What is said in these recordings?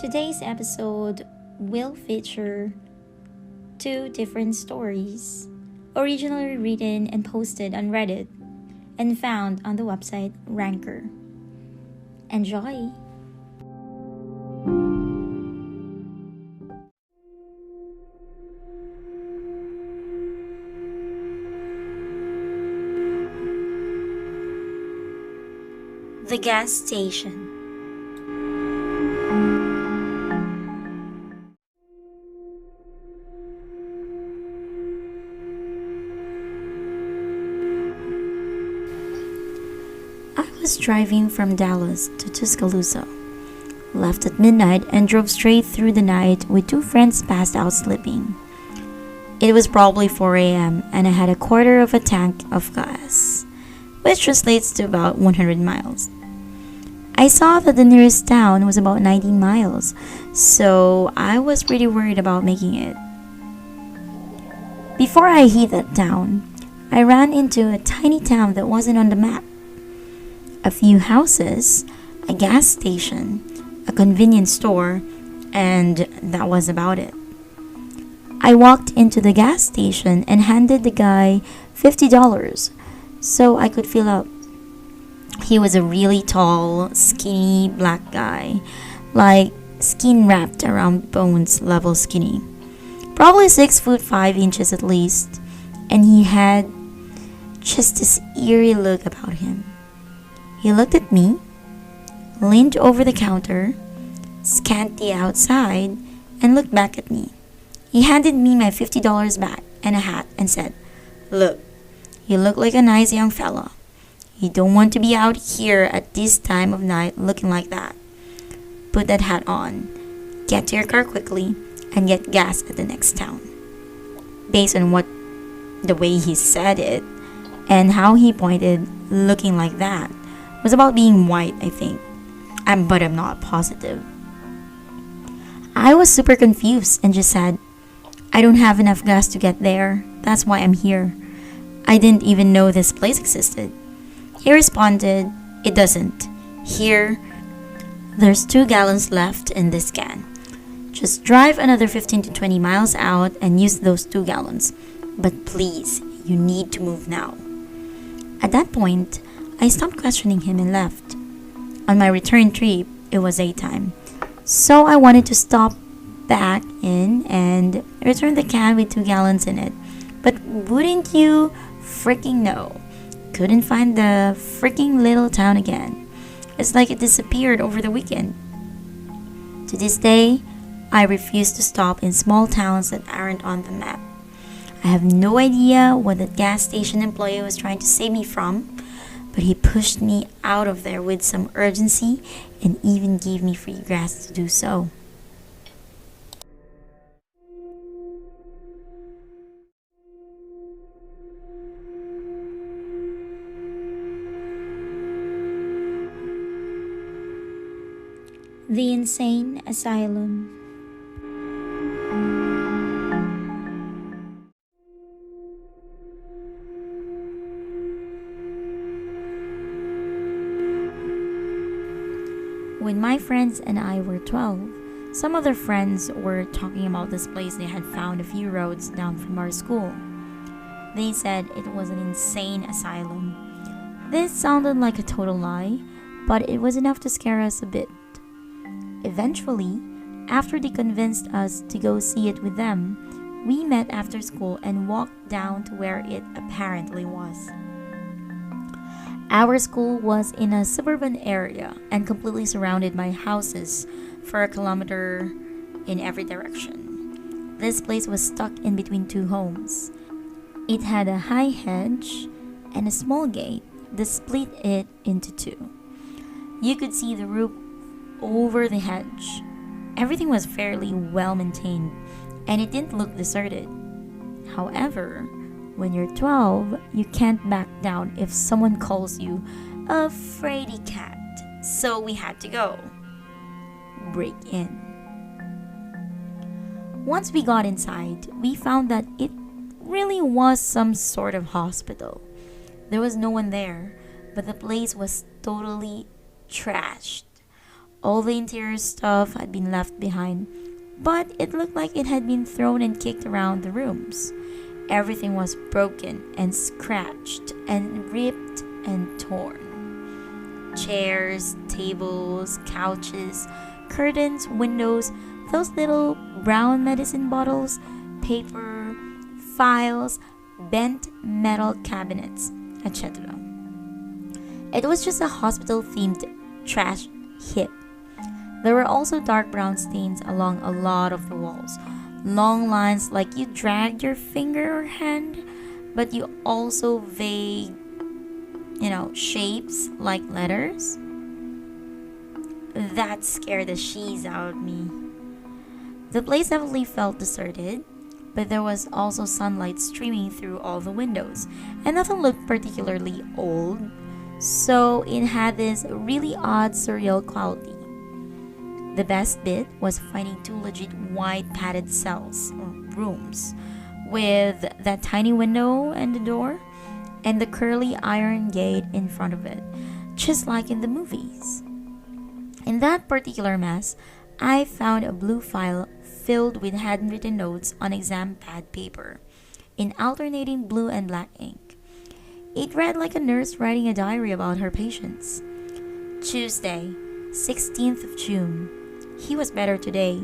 Today's episode will feature two different stories, originally written and posted on Reddit and found on the website Ranker. Enjoy! The gas station. I was driving from Dallas to Tuscaloosa, left at midnight and drove straight through the night with two friends passed out sleeping. It was probably 4 a.m. and I had a quarter of a tank of gas, which translates to about 100 miles. I saw that the nearest town was about 19 miles, so I was pretty worried about making it. Before I hit that town, I ran into a tiny town that wasn't on the map. A few houses, a gas station, a convenience store, and that was about it. I walked into the gas station and handed the guy $50 so I could fill up. He was a really tall, skinny black guy, like skin wrapped around bones level skinny. Probably 6'5" at least, and he had just this eerie look about him. He looked at me, leaned over the counter, scanned the outside, and looked back at me. He handed me my $50 back and a hat and said, "Look, you look like a nice young fella. You don't want to be out here at this time of night looking like that. Put that hat on, get to your car quickly, and get gas at the next town." Based on the way he said it and how he pointed, looking like that was about being white, I think. But I'm not positive. I was super confused and just said, "I don't have enough gas to get there. That's why I'm here. I didn't even know this place existed." He responded, "It doesn't. Here, there's 2 gallons left in this can. Just drive another 15 to 20 miles out and use those 2 gallons. But please, you need to move now." At that point, I stopped questioning him and left. On my return trip, it was daytime, so I wanted to stop back in and return the can with 2 gallons in it. But wouldn't you freaking know, couldn't find the freaking little town again. It's like it disappeared over the weekend. To this day, I refuse to stop in small towns that aren't on the map. I have no idea what the gas station employee was trying to save me from, but he pushed me out of there with some urgency and even gave me free gas to do so. The Insane Asylum. When my friends and I were 12, some other friends were talking about this place they had found a few roads down from our school. They said it was an insane asylum. This sounded like a total lie, but it was enough to scare us a bit. Eventually, after they convinced us to go see it with them, we met after school and walked down to where it apparently was. Our school was in a suburban area and completely surrounded by houses for a kilometer in every direction. This place was stuck in between 2 homes. It had a high hedge and a small gate that split it into 2. You could see the roof over the hedge. Everything was fairly well maintained and it didn't look deserted. However, when you're 12, you can't back down if someone calls you a fraidy cat. So we had to go. Break in. Once we got inside, we found that it really was some sort of hospital. There was no one there, but the place was totally trashed. All the interior stuff had been left behind, but it looked like it had been thrown and kicked around the rooms. Everything was broken and scratched and ripped and torn. Chairs, tables, couches, curtains, windows, those little brown medicine bottles, paper, files, bent metal cabinets, etc. It was just a hospital-themed trash heap. There were also dark brown stains along a lot of the walls. Long lines like you dragged your finger or hand, but you also vague, shapes like letters. That scared the sheez out of me. The place definitely felt deserted, but there was also sunlight streaming through all the windows, and nothing looked particularly old, so it had this really odd surreal quality. The best bit was finding two legit wide padded cells or rooms with that tiny window and the door and the curly iron gate in front of it, just like in the movies. In that particular mess, I found a blue file filled with handwritten notes on exam pad paper in alternating blue and black ink. It read like a nurse writing a diary about her patients. Tuesday, 16th of June. He was better today.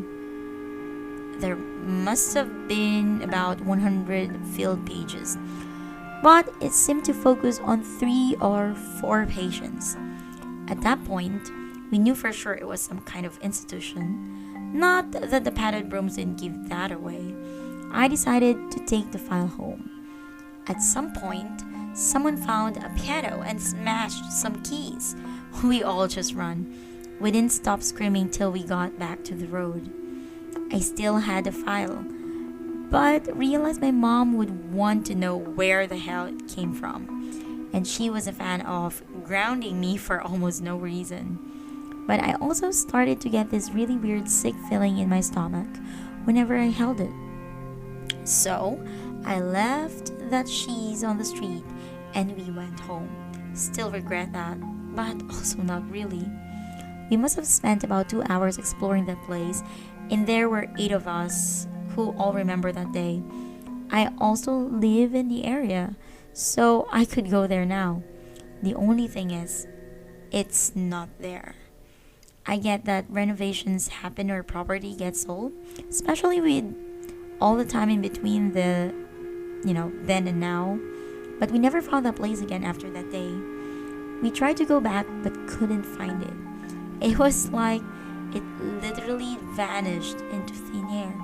There must have been about 100 filled pages, but it seemed to focus on 3 or 4 patients. At that point, we knew for sure it was some kind of institution. Not that the padded rooms didn't give that away. I decided to take the file home. At some point, someone found a piano and smashed some keys. We all just ran. We didn't stop screaming till we got back to the road. I still had the file, but realized my mom would want to know where the hell it came from, and she was a fan of grounding me for almost no reason. But I also started to get this really weird sick feeling in my stomach whenever I held it. So I left that cheese on the street and we went home. Still regret that, but also not really. We must have spent about 2 hours exploring that place, and there were 8 of us who all remember that day. I also live in the area, so I could go there now. The only thing is, it's not there. I get that renovations happen or property gets sold, especially with all the time in between the, then and now. But we never found that place again after that day. We tried to go back but couldn't find it. It was like it literally vanished into thin air.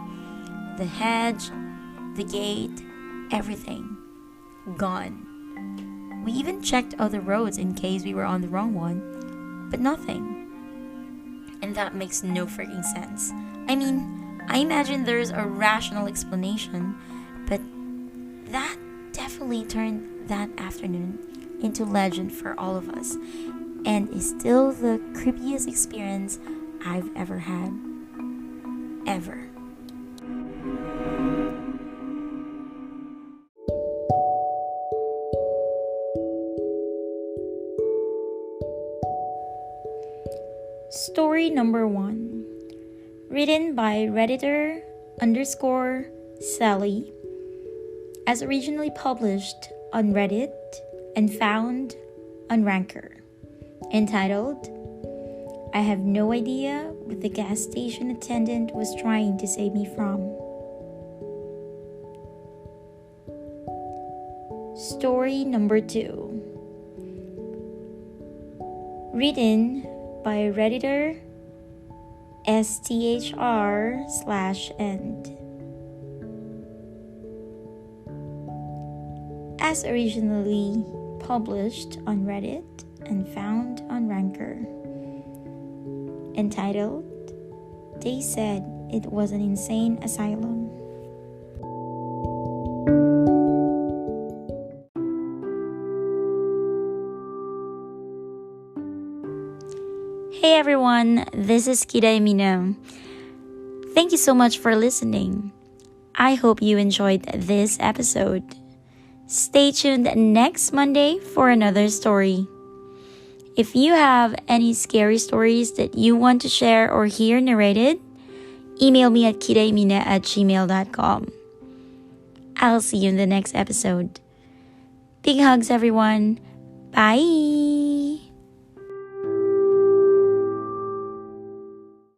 The hedge, the gate, everything gone. We even checked other roads in case we were on the wrong one, but nothing. And that makes no freaking sense. I mean, I imagine there's a rational explanation, but that definitely turned that afternoon into legend for all of us, and is still the creepiest experience I've ever had. Ever. Story number 1. Written by Redditor _Sally, as originally published on Reddit and found on Ranker. Entitled, I have no idea what the gas station attendant was trying to save me from. Story number 2. Written by Redditor /end. As originally published on Reddit and found on Ranker. Entitled, They Said It Was an Insane Asylum. Hey everyone, this is Kida Emino. Thank you so much for listening. I hope you enjoyed this episode. Stay tuned next Monday for another story. If you have any scary stories that you want to share or hear narrated, email me at kidaymina@gmail.com. I'll see you in the next episode. Big hugs, everyone. Bye.